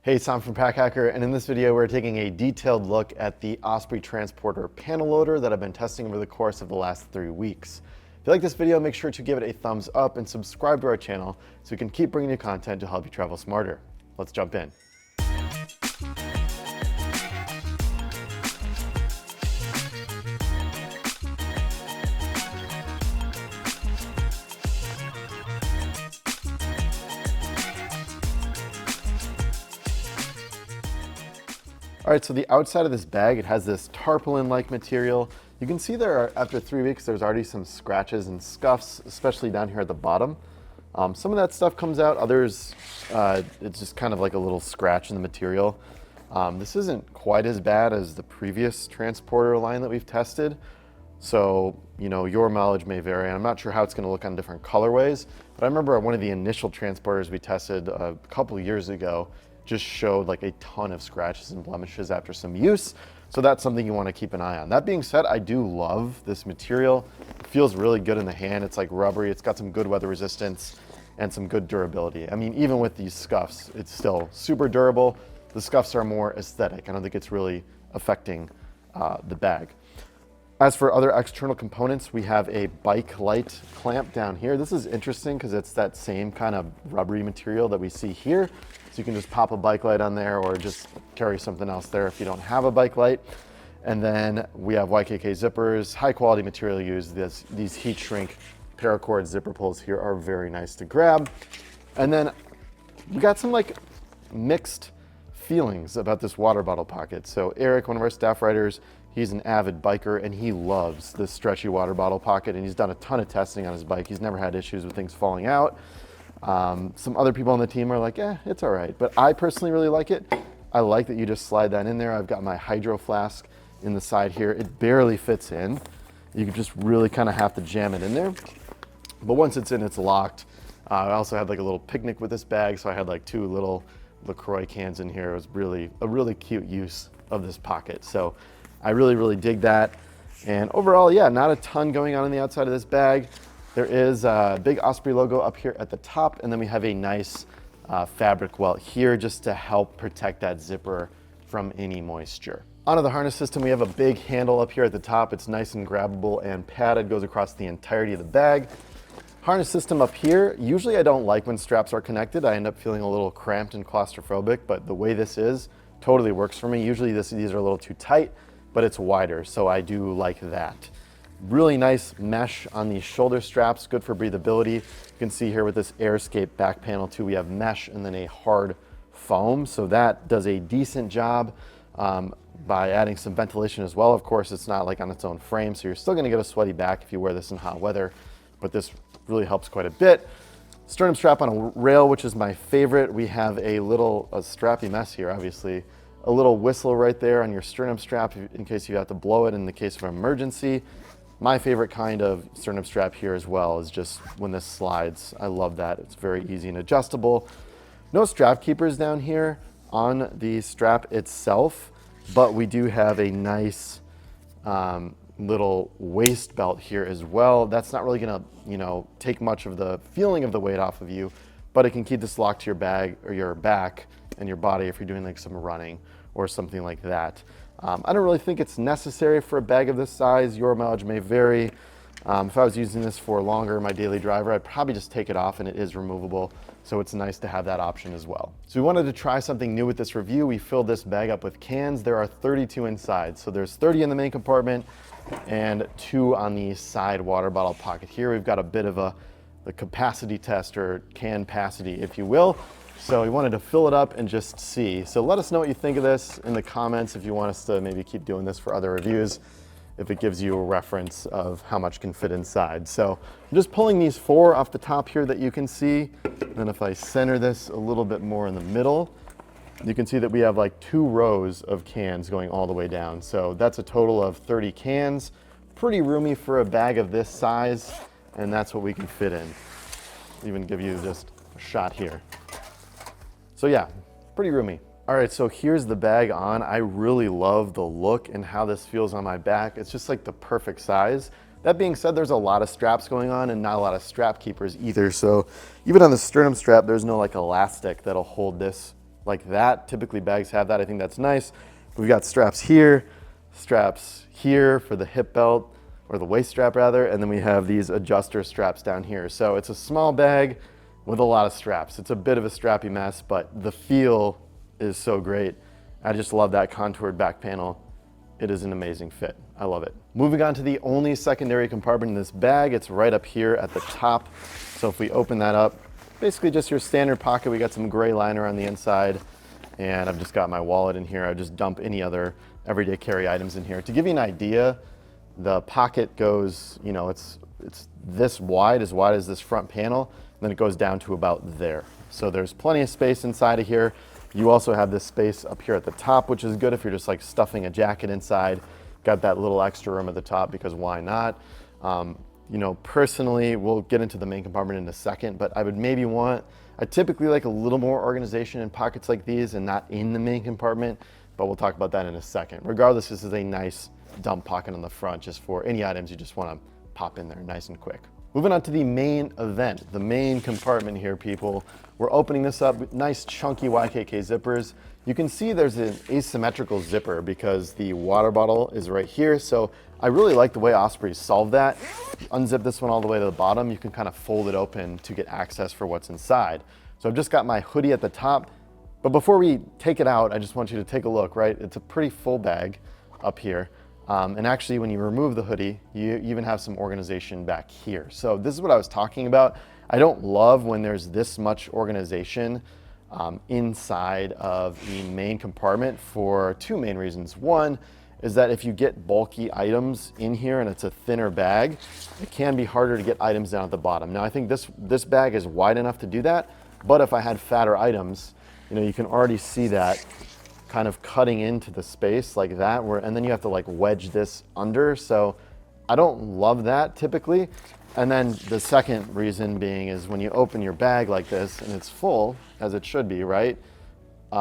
Hey, Sam from Pack Hacker, and in this video we're taking a detailed look at the Osprey Transporter Panel Loader that I've been testing over the course of the last 3 weeks. If you like this video, make sure to give it a thumbs up and subscribe to our channel so we can keep bringing you content to help you travel smarter. Let's jump in. All right, so the outside of this bag, it has this tarpaulin-like material. You can see there, after 3 weeks, there's already some scratches and scuffs, especially down here at the bottom. Some of that stuff comes out, others, it's just kind of like a little scratch in the material. This isn't quite as bad as the previous transporter line that we've tested. So, you know, your mileage may vary. I'm not sure how it's gonna look on different colorways, but I remember one of the initial transporters we tested a couple years ago just showed like a ton of scratches and blemishes after some use. So that's something you want to keep an eye on. That being said, I do love this material. It feels really good in the hand. It's like rubbery. It's got some good weather resistance and some good durability. I mean, even with these scuffs, it's still super durable. The scuffs are more aesthetic. I don't think it's really affecting the bag. As for other external components, we have a bike light clamp down here. This is interesting because it's that same kind of rubbery material that we see here. So you can just pop a bike light on there or just carry something else there if you don't have a bike light. And then we have YKK zippers, high quality material used. These heat shrink paracord zipper pulls here are very nice to grab. And then we got some like mixed feelings about this water bottle pocket. So Eric, one of our staff writers, he's an avid biker and he loves this stretchy water bottle pocket, and he's done a ton of testing on his bike. He's never had issues with things falling out. Some other people on the team are like, it's all right. But I personally really like it. I like that you just slide that in there. I've got my hydro flask in the side here. It barely fits in. You just really kind of have to jam it in there. But once it's in, it's locked. I also had like a little picnic with this bag. So I had like 2 little LaCroix cans in here. It was really a really cute use of this pocket. So I really dig that. And overall, yeah, not a ton going on the outside of this bag. There is a big Osprey logo up here at the top, and then we have a nice fabric welt here just to help protect that zipper from any moisture. Onto the harness system, we have a big handle up here at the top. It's nice and grabbable and padded, goes across the entirety of the bag. Harness system up here, usually I don't like when straps are connected. I end up feeling a little cramped and claustrophobic, but the way this is totally works for me. Usually these are a little too tight, but it's wider, so I do like that. Really nice mesh on these shoulder straps, good for breathability. You can see here with this Airscape back panel too, we have mesh and then a hard foam. So that does a decent job by adding some ventilation as well. Of course, it's not like on its own frame, so you're still gonna get a sweaty back if you wear this in hot weather, but this really helps quite a bit. Sternum strap on a rail, which is my favorite. We have a strappy mess here, obviously. A little whistle right there on your sternum strap in case you have to blow it in the case of an emergency. My favorite kind of sternum strap here as well is just when this slides. I love that. It's very easy and adjustable. No strap keepers down here on the strap itself, but we do have a nice little waist belt here as well. That's not really gonna, take much of the feeling of the weight off of you, but it can keep this locked to your bag or your back and your body if you're doing like some running or something like that. I don't really think it's necessary for a bag of this size. Your mileage may vary. If I was using this for longer, my daily driver, I'd probably just take it off, and it is removable. So it's nice to have that option as well. So we wanted to try something new with this review. We filled this bag up with cans. There are 32 inside. So there's 30 in the main compartment and 2 on the side water bottle pocket. Here we've got a bit of the capacity test, or can-pacity, if you will. So we wanted to fill it up and just see. So let us know what you think of this in the comments if you want us to maybe keep doing this for other reviews, if it gives you a reference of how much can fit inside. So I'm just pulling these 4 off the top here that you can see. And then if I center this a little bit more in the middle, you can see that we have like 2 rows of cans going all the way down. So that's a total of 30 cans. Pretty roomy for a bag of this size, and that's what we can fit in. Even give you just a shot here. So yeah, pretty roomy. All right, so here's the bag on. I really love the look and how this feels on my back. It's just like the perfect size. That being said, there's a lot of straps going on and not a lot of strap keepers either. So even on the sternum strap, there's no like elastic that'll hold this like that. Typically bags have that. I think that's nice. We've got straps here for the hip belt, or the waist strap rather, and then we have these adjuster straps down here. So it's a small bag with a lot of straps. It's a bit of a strappy mess, but the feel is so great. I just love that contoured back panel. It is an amazing fit. I love it. Moving on to the only secondary compartment in this bag, it's right up here at the top. So if we open that up, basically just your standard pocket. We got some gray liner on the inside, and I've just got my wallet in here. I just dump any other everyday carry items in here. To give you an idea, the pocket goes, you know, it's this wide as this front panel, and then it goes down to about there. So there's plenty of space inside of here. You also have this space up here at the top, which is good if you're just like stuffing a jacket inside. Got that little extra room at the top, because why not? You know, personally, we'll get into the main compartment in a second, but I typically like a little more organization in pockets like these and not in the main compartment, but we'll talk about that in a second. Regardless, this is a nice dump pocket on the front just for any items you just want to pop in there nice and quick. Moving on to the main event, the main compartment here, people. We're opening this up with nice chunky YKK zippers. You can see there's an asymmetrical zipper because the water bottle is right here. So I really like the way Osprey solved that. Unzip this one all the way to the bottom. You can kind of fold it open to get access for what's inside. So I've just got my hoodie at the top, but before we take it out, I just want you to take a look, right? It's a pretty full bag up here. And actually, when you remove the hoodie, you even have some organization back here. So this is what I was talking about. I don't love when there's this much organization inside of the main compartment for two main reasons. One is that if you get bulky items in here and it's a thinner bag, it can be harder to get items down at the bottom. Now, I think this bag is wide enough to do that, but if I had fatter items, you know, you can already see that kind of cutting into the space like that, and then you have to like wedge this under. So I don't love that typically. And then the second reason being is when you open your bag like this and it's full, as it should be, right?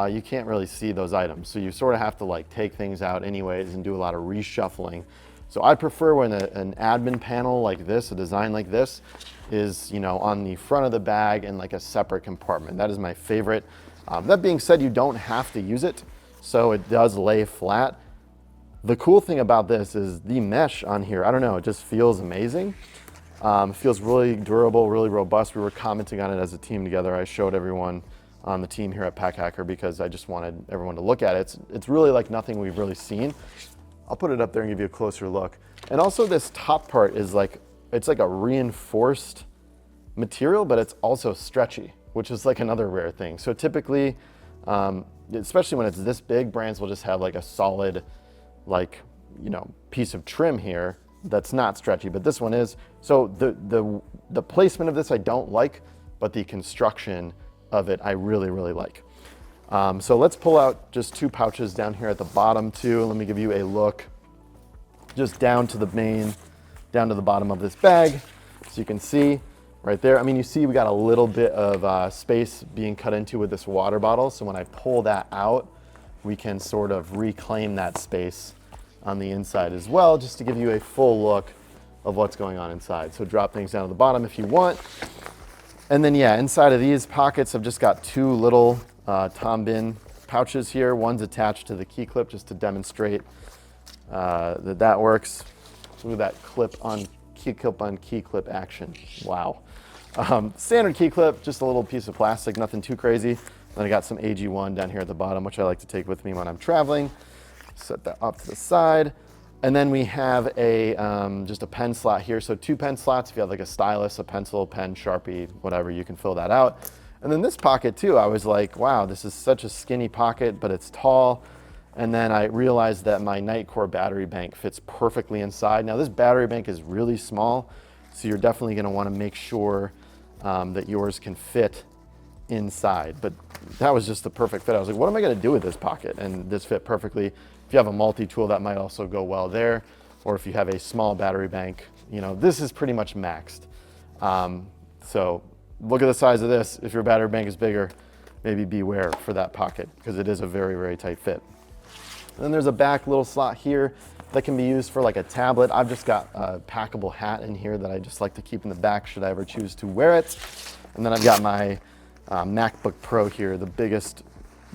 You can't really see those items. So you sort of have to like take things out anyways and do a lot of reshuffling. So I prefer when an admin panel like this, a design like this, is, you know, on the front of the bag in like a separate compartment. That is my favorite. That being said, you don't have to use it. So it does lay flat. The cool thing about this is the mesh on here. I don't know, it just feels amazing. It feels really durable, really robust. We were commenting on it as a team together. I showed everyone on the team here at Pack Hacker because I just wanted everyone to look at it. It's really like nothing we've really seen. I'll put it up there and give you a closer look. And also this top part is like, it's like a reinforced material, but it's also stretchy, which is like another rare thing. So typically, especially when it's this big, brands will just have like a solid, like, you know, piece of trim here that's not stretchy, but this one is. So the placement of this I don't like, but the construction of it I really, really like. So let's pull out just two pouches down here at the bottom too. Let me give you a look just down to the bottom of this bag. So you can see right there. I mean, you see we got a little bit of space being cut into with this water bottle. So when I pull that out, we can sort of reclaim that space on the inside as well, just to give you a full look of what's going on inside. So drop things down to the bottom if you want. And then yeah, inside of these pockets, I've just got two little Tom Bin pouches here. One's attached to the key clip just to demonstrate that works. Look at that key clip action. Wow. Standard key clip, just a little piece of plastic, nothing too crazy. Then I got some AG1 down here at the bottom, which I like to take with me when I'm traveling. Set that off to the side. And then we have just a pen slot here. So two pen slots. If you have like a stylus, a pencil, pen, Sharpie, whatever, you can fill that out. And then this pocket too, I was like, wow, this is such a skinny pocket, but it's tall. And then I realized that my Nightcore battery bank fits perfectly inside. Now this battery bank is really small, so you're definitely gonna wanna make sure that yours can fit inside. But that was just the perfect fit. I was like, what am I gonna do with this pocket? And this fit perfectly. If you have a multi-tool, that might also go well there. Or if you have a small battery bank, you know, this is pretty much maxed. So look at the size of this. If your battery bank is bigger, maybe beware for that pocket because it is a very, very tight fit. And then there's a back little slot here that can be used for like a tablet. I've just got a packable hat in here that I just like to keep in the back should I ever choose to wear it. And then I've got my MacBook Pro here, the biggest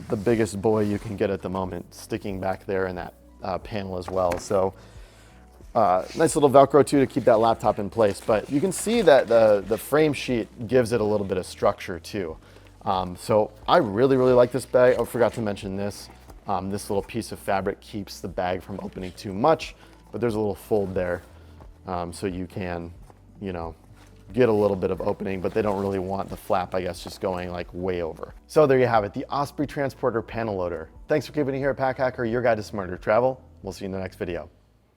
the biggest boy you can get at the moment, sticking back there in that panel as well. So nice little Velcro too to keep that laptop in place. But you can see that the frame sheet gives it a little bit of structure too. So I really like this bag. I forgot to mention this. This little piece of fabric keeps the bag from opening too much, but there's a little fold there, so you can, you know, get a little bit of opening, but they don't really want the flap, I guess, just going like way over. So there you have it, the Osprey Transporter Panel Loader. Thanks for keeping it here at Pack Hacker, your guide to smarter travel. We'll see you in the next video.